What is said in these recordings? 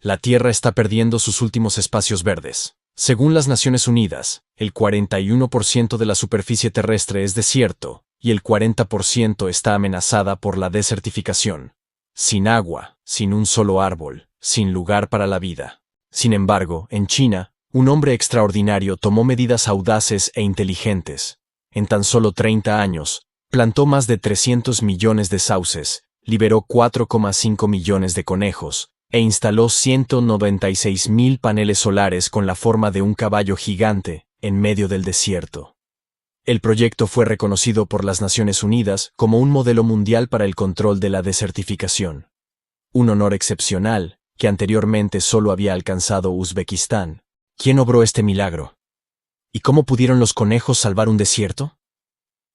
La Tierra está perdiendo sus últimos espacios verdes. Según las Naciones Unidas, el 41% de la superficie terrestre es desierto y el 40% está amenazada por la desertificación. Sin agua, sin un solo árbol, sin lugar para la vida. Sin embargo, en China, un hombre extraordinario tomó medidas audaces e inteligentes. En tan solo 30 años, plantó más de 300 millones de sauces, liberó 4,5 millones de conejos, e instaló 196,000 paneles solares con la forma de un caballo gigante en medio del desierto. El proyecto fue reconocido por las Naciones Unidas como un modelo mundial para el control de la desertificación. Un honor excepcional que anteriormente solo había alcanzado Uzbekistán. ¿Quién obró este milagro? ¿Y cómo pudieron los conejos salvar un desierto?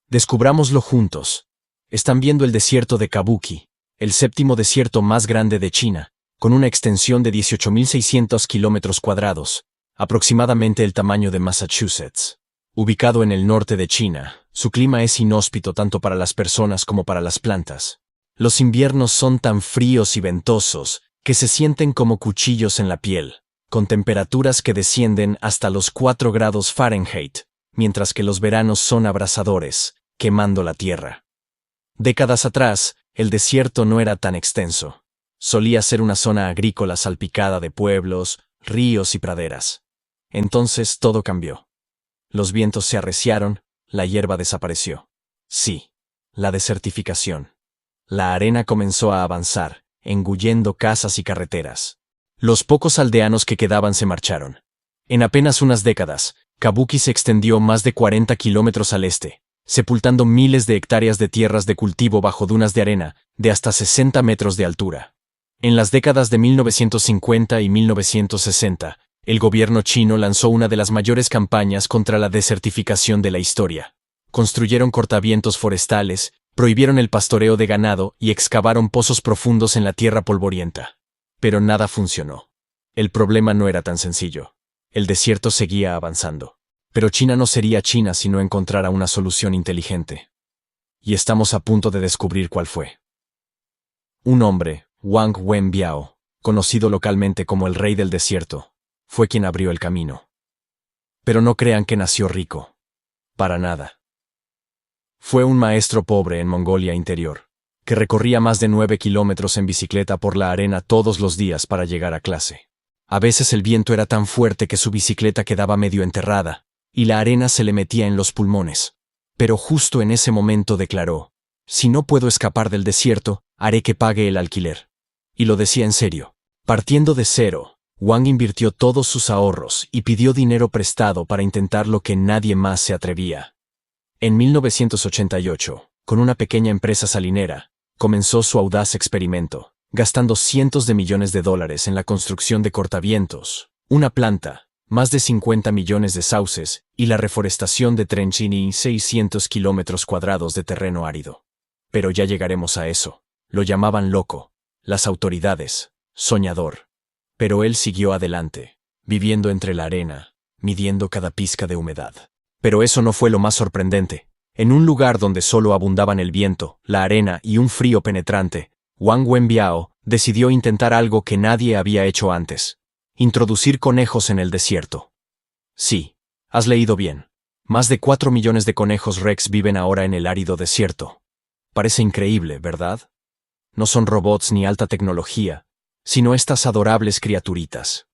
Descubrámoslo juntos. Están viendo el desierto de Kabuki, el séptimo desierto más grande de China, con una extensión de 18,600 kilómetros cuadrados, aproximadamente el tamaño de Massachusetts. Ubicado en el norte de China, su clima es inhóspito tanto para las personas como para las plantas. Los inviernos son tan fríos y ventosos que se sienten como cuchillos en la piel, con temperaturas que descienden hasta los 4 grados Fahrenheit, mientras que los veranos son abrasadores, quemando la tierra. Décadas atrás, el desierto no era tan extenso. Solía ser una zona agrícola salpicada de pueblos, ríos y praderas. Entonces todo cambió. Los vientos se arreciaron, la hierba desapareció. Sí, la desertificación. La arena comenzó a avanzar, engullendo casas y carreteras. Los pocos aldeanos que quedaban se marcharon. En apenas unas décadas, Kabuki se extendió más de 40 kilómetros al este, sepultando miles de hectáreas de tierras de cultivo bajo dunas de arena de hasta 60 metros de altura. En las décadas de 1950 y 1960, el gobierno chino lanzó una de las mayores campañas contra la desertificación de la historia. Construyeron cortavientos forestales, prohibieron el pastoreo de ganado y excavaron pozos profundos en la tierra polvorienta. Pero nada funcionó. El problema no era tan sencillo. El desierto seguía avanzando. Pero China no sería China si no encontrara una solución inteligente. Y estamos a punto de descubrir cuál fue. Un hombre, Wang Wenbiao, conocido localmente como el Rey del Desierto, fue quien abrió el camino. Pero no crean que nació rico. Para nada. Fue un maestro pobre en Mongolia Interior, que recorría más de 9 kilómetros en bicicleta por la arena todos los días para llegar a clase. A veces el viento era tan fuerte que su bicicleta quedaba medio enterrada, y la arena se le metía en los pulmones. Pero justo en ese momento declaró: si no puedo escapar del desierto, haré que pague el alquiler. Y lo decía en serio. Partiendo de cero, Wang invirtió todos sus ahorros y pidió dinero prestado para intentar lo que nadie más se atrevía. En 1988, con una pequeña empresa salinera, comenzó su audaz experimento, gastando cientos de millones de dólares en la construcción de cortavientos, una planta, más de 50 millones de sauces y la reforestación de 600 kilómetros cuadrados de terreno árido. Pero ya llegaremos a eso. Lo llamaban loco, las autoridades, soñador. Pero él siguió adelante, viviendo entre la arena, midiendo cada pizca de humedad. Pero eso no fue lo más sorprendente. En un lugar donde solo abundaban el viento, la arena y un frío penetrante, Wang Wenbiao decidió intentar algo que nadie había hecho antes: introducir conejos en el desierto. Sí, has leído bien. Más de 4 millones de conejos rex viven ahora en el árido desierto. Parece increíble, ¿verdad? No son robots ni alta tecnología, sino estas adorables criaturitas.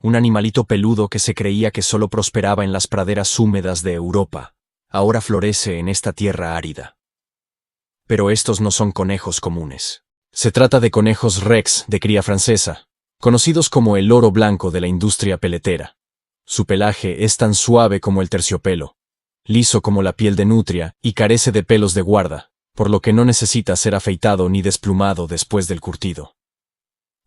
Un animalito peludo que se creía que solo prosperaba en las praderas húmedas de Europa, ahora florece en esta tierra árida. Pero estos no son conejos comunes. Se trata de conejos rex de cría francesa, conocidos como el oro blanco de la industria peletera. Su pelaje es tan suave como el terciopelo, liso como la piel de nutria y carece de pelos de guarda, por lo que no necesita ser afeitado ni desplumado después del curtido.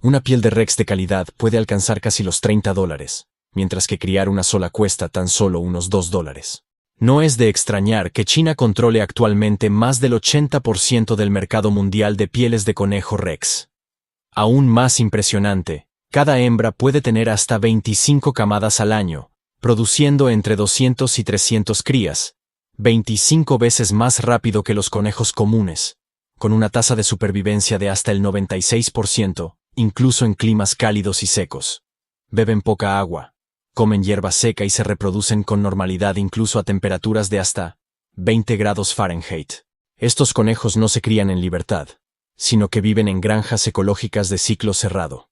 Una piel de rex de calidad puede alcanzar casi los $30, mientras que criar una sola cuesta tan solo unos $2. No es de extrañar que China controle actualmente más del 80% del mercado mundial de pieles de conejo rex. Aún más impresionante, cada hembra puede tener hasta 25 camadas al año, produciendo entre 200 y 300 crías, 25 veces más rápido que los conejos comunes, con una tasa de supervivencia de hasta el 96%, incluso en climas cálidos y secos. Beben poca agua, comen hierba seca y se reproducen con normalidad incluso a temperaturas de hasta 20 grados Fahrenheit. Estos conejos no se crían en libertad, sino que viven en granjas ecológicas de ciclo cerrado.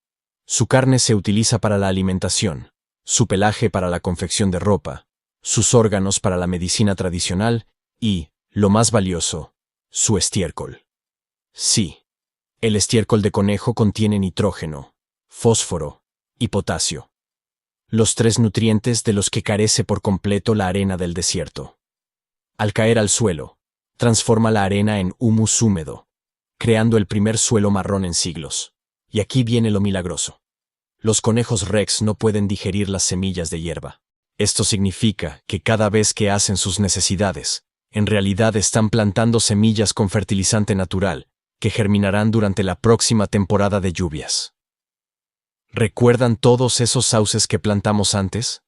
Su carne se utiliza para la alimentación, su pelaje para la confección de ropa, sus órganos para la medicina tradicional y, lo más valioso, su estiércol. Sí, el estiércol de conejo contiene nitrógeno, fósforo y potasio, los tres nutrientes de los que carece por completo la arena del desierto. Al caer al suelo, transforma la arena en humus húmedo, creando el primer suelo marrón en siglos. Y aquí viene lo milagroso. Los conejos Rex no pueden digerir las semillas de hierba. Esto significa que cada vez que hacen sus necesidades, en realidad están plantando semillas con fertilizante natural, que germinarán durante la próxima temporada de lluvias. ¿Recuerdan todos esos sauces que plantamos antes?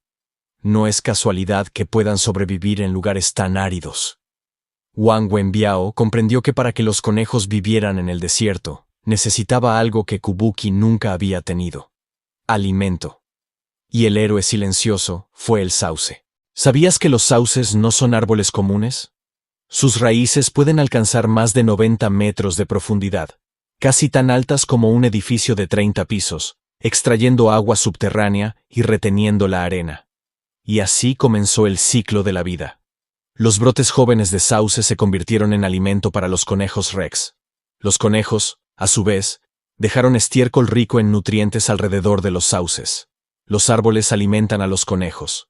No es casualidad que puedan sobrevivir en lugares tan áridos. Wang Wenbiao comprendió que para que los conejos vivieran en el desierto, necesitaba algo que Kubuki nunca había tenido: alimento. Y el héroe silencioso fue el sauce. ¿Sabías que los sauces no son árboles comunes? Sus raíces pueden alcanzar más de 90 metros de profundidad, casi tan altas como un edificio de 30 pisos, extrayendo agua subterránea y reteniendo la arena. Y así comenzó el ciclo de la vida. Los brotes jóvenes de sauce se convirtieron en alimento para los conejos Rex. Los conejos, a su vez, dejaron estiércol rico en nutrientes alrededor de los sauces. Los árboles alimentan a los conejos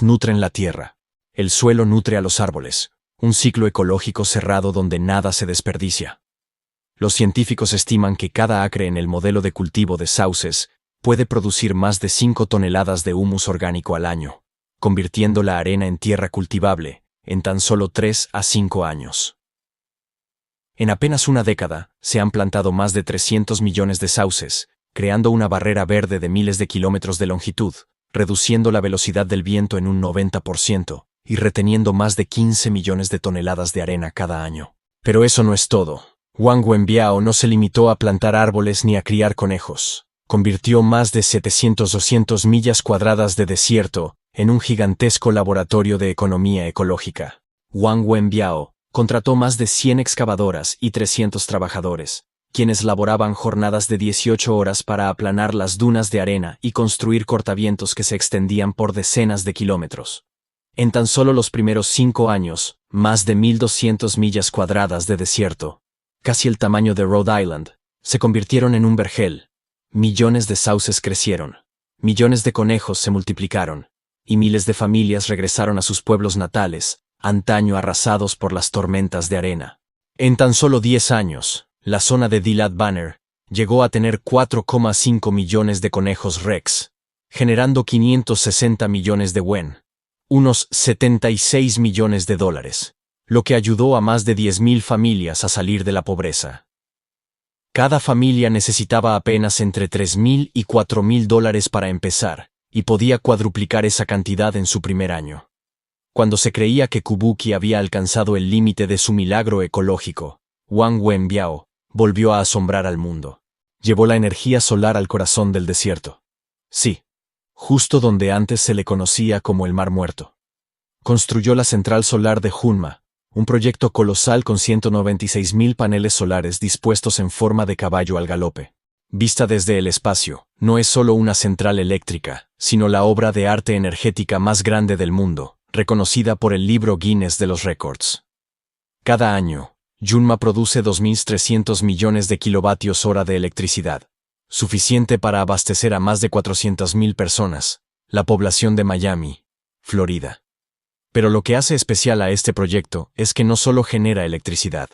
nutren la tierra. El suelo nutre a los árboles, un ciclo ecológico cerrado donde nada se desperdicia. Los científicos estiman que cada acre en el modelo de cultivo de sauces puede producir más de 5 toneladas de humus orgánico al año, convirtiendo la arena en tierra cultivable en tan solo 3 a 5 años. En apenas una década, se han plantado más de 300 millones de sauces, creando una barrera verde de miles de kilómetros de longitud, reduciendo la velocidad del viento en un 90% y reteniendo más de 15 millones de toneladas de arena cada año. Pero eso no es todo. Wang Wenbiao no se limitó a plantar árboles ni a criar conejos. Convirtió más de 200 millas cuadradas de desierto en un gigantesco laboratorio de economía ecológica. Wang Wenbiao contrató más de 100 excavadoras y 300 trabajadores, quienes laboraban jornadas de 18 horas para aplanar las dunas de arena y construir cortavientos que se extendían por decenas de kilómetros. En tan solo los primeros 5 años, más de 1.200 millas cuadradas de desierto, casi el tamaño de Rhode Island, se convirtieron en un vergel. Millones de sauces crecieron, millones de conejos se multiplicaron, y miles de familias regresaron a sus pueblos natales, antaño arrasados por las tormentas de arena. En tan solo 10 años, la zona de Dilat Banner llegó a tener 4,5 millones de conejos Rex, generando 560 millones de wen, unos 76 millones de dólares, lo que ayudó a más de 10.000 familias a salir de la pobreza. Cada familia necesitaba apenas entre 3.000 y 4.000 dólares para empezar, y podía cuadruplicar esa cantidad en su primer año. Cuando se creía que Kubuki había alcanzado el límite de su milagro ecológico, Wang Wenbiao volvió a asombrar al mundo. Llevó la energía solar al corazón del desierto. Sí, justo donde antes se le conocía como el Mar Muerto. Construyó la central solar de Hunma, un proyecto colosal con 196.000 paneles solares dispuestos en forma de caballo al galope. Vista desde el espacio, no es solo una central eléctrica, sino la obra de arte energética más grande del mundo, reconocida por el libro Guinness de los Récords. Cada año, Yunma produce 2.300 millones de kilovatios hora de electricidad, suficiente para abastecer a más de 400.000 personas, la población de Miami, Florida. Pero lo que hace especial a este proyecto es que no solo genera electricidad.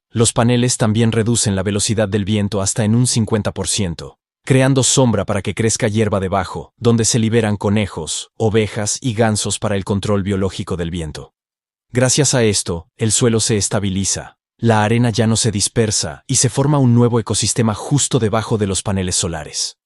Los paneles también reducen la velocidad del viento hasta en un 50%, creando sombra para que crezca hierba debajo, donde se liberan conejos, ovejas y gansos para el control biológico del viento. Gracias a esto, el suelo se estabiliza, la arena ya no se dispersa y se forma un nuevo ecosistema justo debajo de los paneles solares.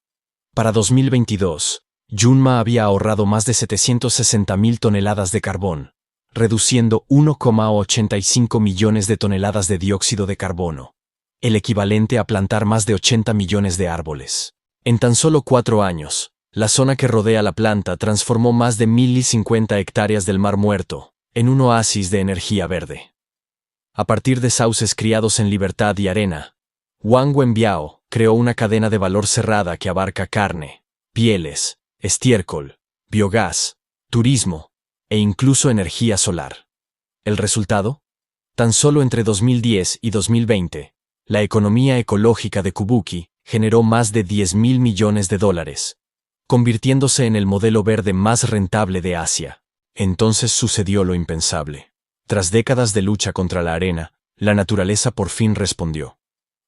Para 2022, Yunma había ahorrado más de 760.000 toneladas de carbón, reduciendo 1,85 millones de toneladas de dióxido de carbono, el equivalente a plantar más de 80 millones de árboles. En tan solo 4 años, la zona que rodea la planta transformó más de 1.050 hectáreas del Mar Muerto en un oasis de energía verde. A partir de sauces criados en libertad y arena, Wang Wenbiao creó una cadena de valor cerrada que abarca carne, pieles, estiércol, biogás, turismo e incluso energía solar. ¿El resultado? Tan solo entre 2010 y 2020, la economía ecológica de Kabuki generó más de $10.000 millones, convirtiéndose en el modelo verde más rentable de Asia. Entonces sucedió lo impensable. Tras décadas de lucha contra la arena, la naturaleza por fin respondió.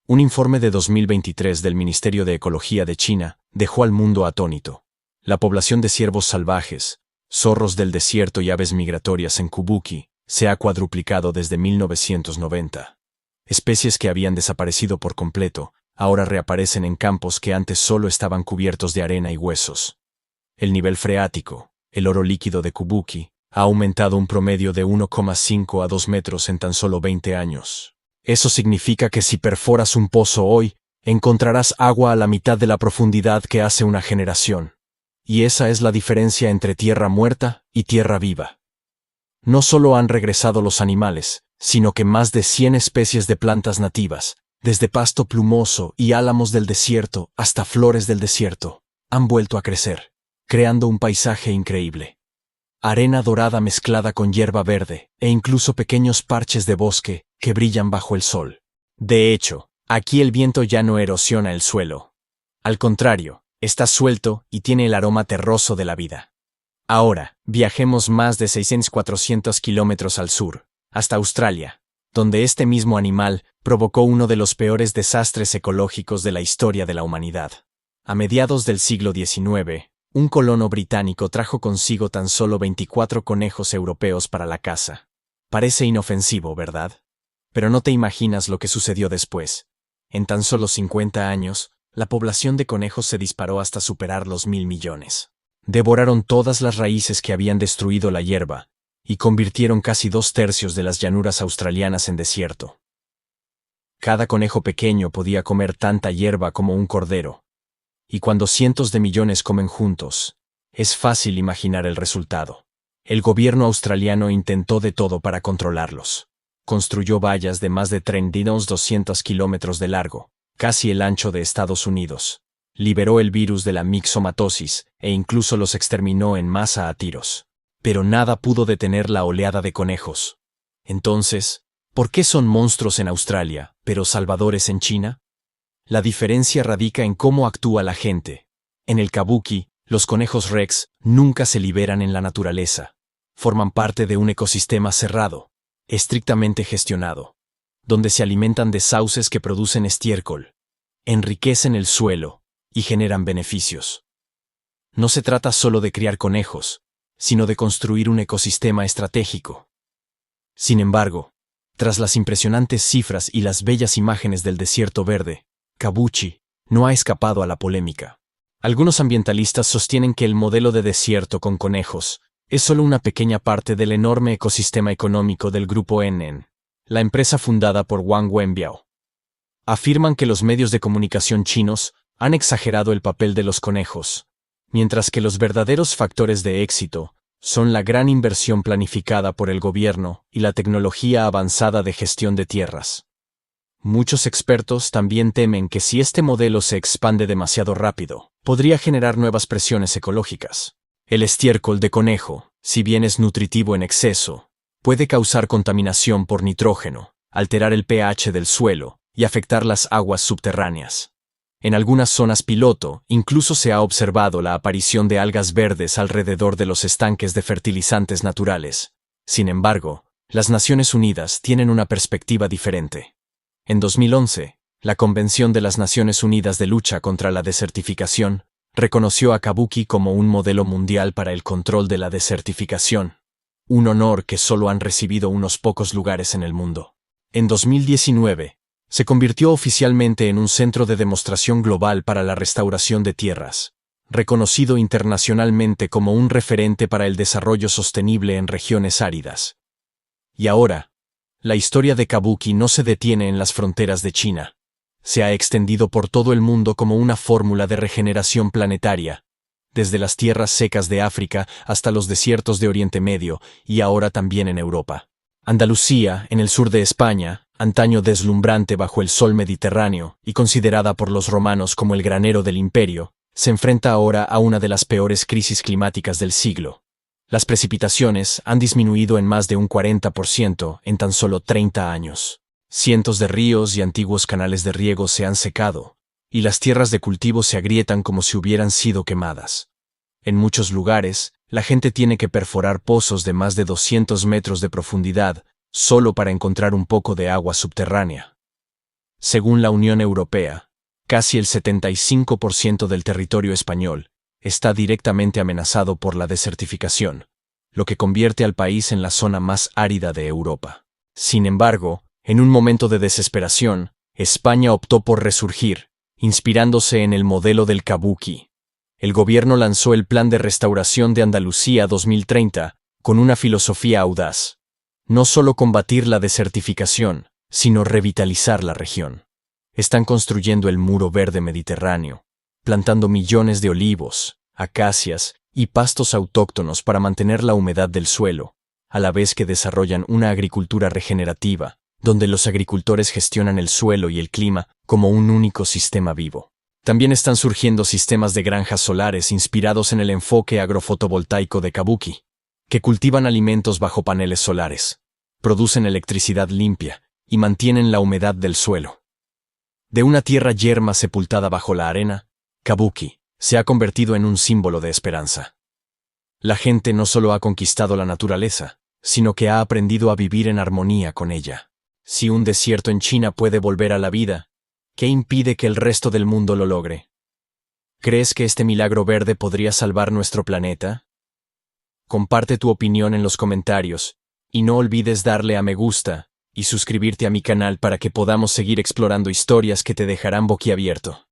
Un informe de 2023 del Ministerio de Ecología de China dejó al mundo atónito. La población de ciervos salvajes, zorros del desierto y aves migratorias en Kabuki se ha cuadruplicado desde 1990. Especies que habían desaparecido por completo ahora reaparecen en campos que antes solo estaban cubiertos de arena y huesos. El nivel freático, el oro líquido de Kabuki, ha aumentado un promedio de 1,5 a 2 metros en tan solo 20 años. Eso significa que si perforas un pozo hoy, encontrarás agua a la mitad de la profundidad que hace una generación. Y esa es la diferencia entre tierra muerta y tierra viva. No solo han regresado los animales, sino que más de 100 especies de plantas nativas, desde pasto plumoso y álamos del desierto hasta flores del desierto, han vuelto a crecer, creando un paisaje increíble. Arena dorada mezclada con hierba verde, e incluso pequeños parches de bosque que brillan bajo el sol. De hecho, aquí el viento ya no erosiona el suelo. Al contrario, está suelto y tiene el aroma terroso de la vida. Ahora, viajemos más de 600-400 kilómetros al sur, hasta Australia, donde este mismo animal provocó uno de los peores desastres ecológicos de la historia de la humanidad. A mediados del siglo XIX, un colono británico trajo consigo tan solo 24 conejos europeos para la caza. Parece inofensivo, ¿verdad? Pero no te imaginas lo que sucedió después. En tan solo 50 años, la población de conejos se disparó hasta superar los 1.000 millones. Devoraron todas las raíces que habían destruido la hierba, y convirtieron casi 2/3 de las llanuras australianas en desierto. Cada conejo pequeño podía comer tanta hierba como un cordero. Y cuando cientos de millones comen juntos, es fácil imaginar el resultado. El gobierno australiano intentó de todo para controlarlos. Construyó vallas de más de 200 kilómetros de largo, casi el ancho de Estados Unidos. Liberó el virus de la mixomatosis e incluso los exterminó en masa a tiros. Pero nada pudo detener la oleada de conejos. Entonces, ¿por qué son monstruos en Australia, pero salvadores en China? La diferencia radica en cómo actúa la gente. En el Kabuki, los conejos Rex nunca se liberan en la naturaleza. Forman parte de un ecosistema cerrado, estrictamente gestionado, donde se alimentan de sauces que producen estiércol, enriquecen el suelo y generan beneficios. No se trata solo de criar conejos, sino de construir un ecosistema estratégico. Sin embargo, tras las impresionantes cifras y las bellas imágenes del desierto verde, Kabuki no ha escapado a la polémica. Algunos ambientalistas sostienen que el modelo de desierto con conejos es solo una pequeña parte del enorme ecosistema económico del grupo NN, la empresa fundada por Wang Wenbiao. Afirman que los medios de comunicación chinos han exagerado el papel de los conejos, mientras que los verdaderos factores de éxito son la gran inversión planificada por el gobierno y la tecnología avanzada de gestión de tierras. Muchos expertos también temen que si este modelo se expande demasiado rápido, podría generar nuevas presiones ecológicas. El estiércol de conejo, si bien es nutritivo en exceso, puede causar contaminación por nitrógeno, alterar el pH del suelo y afectar las aguas subterráneas. En algunas zonas piloto, incluso se ha observado la aparición de algas verdes alrededor de los estanques de fertilizantes naturales. Sin embargo, las Naciones Unidas tienen una perspectiva diferente. En 2011, la Convención de las Naciones Unidas de Lucha contra la Desertificación reconoció a Kabuki como un modelo mundial para el control de la desertificación, un honor que solo han recibido unos pocos lugares en el mundo. En 2019, se convirtió oficialmente en un centro de demostración global para la restauración de tierras, reconocido internacionalmente como un referente para el desarrollo sostenible en regiones áridas. Y ahora, la historia de Kabuki no se detiene en las fronteras de China. se ha extendido por todo el mundo como una fórmula de regeneración planetaria, desde las tierras secas de África hasta los desiertos de Oriente Medio y ahora también en Europa. Andalucía, en el sur de España, antaño deslumbrante bajo el sol mediterráneo y considerada por los romanos como el granero del imperio, se enfrenta ahora a una de las peores crisis climáticas del siglo. Las precipitaciones han disminuido en más de un 40% en tan solo 30 años. Cientos de ríos y antiguos canales de riego se han secado, y las tierras de cultivo se agrietan como si hubieran sido quemadas. En muchos lugares, la gente tiene que perforar pozos de más de 200 metros de profundidad solo para encontrar un poco de agua subterránea. Según la Unión Europea, casi el 75% del territorio español está directamente amenazado por la desertificación, lo que convierte al país en la zona más árida de Europa. Sin embargo, en un momento de desesperación, España optó por resurgir, inspirándose en el modelo del Kabuki. El gobierno lanzó el Plan de Restauración de Andalucía 2030 con una filosofía audaz: no solo combatir la desertificación, sino revitalizar la región. Están construyendo el Muro Verde Mediterráneo, plantando millones de olivos, acacias y pastos autóctonos para mantener la humedad del suelo, a la vez que desarrollan una agricultura regenerativa, donde los agricultores gestionan el suelo y el clima como un único sistema vivo. También están surgiendo sistemas de granjas solares inspirados en el enfoque agrofotovoltaico de Kabuki, que cultivan alimentos bajo paneles solares, producen electricidad limpia y mantienen la humedad del suelo. De una tierra yerma sepultada bajo la arena, Kabuki se ha convertido en un símbolo de esperanza. La gente no solo ha conquistado la naturaleza, sino que ha aprendido a vivir en armonía con ella. Si un desierto en China puede volver a la vida, ¿qué impide que el resto del mundo lo logre? ¿Crees que este milagro verde podría salvar nuestro planeta? Comparte tu opinión en los comentarios y no olvides darle a me gusta y suscribirte a mi canal para que podamos seguir explorando historias que te dejarán boquiabierto.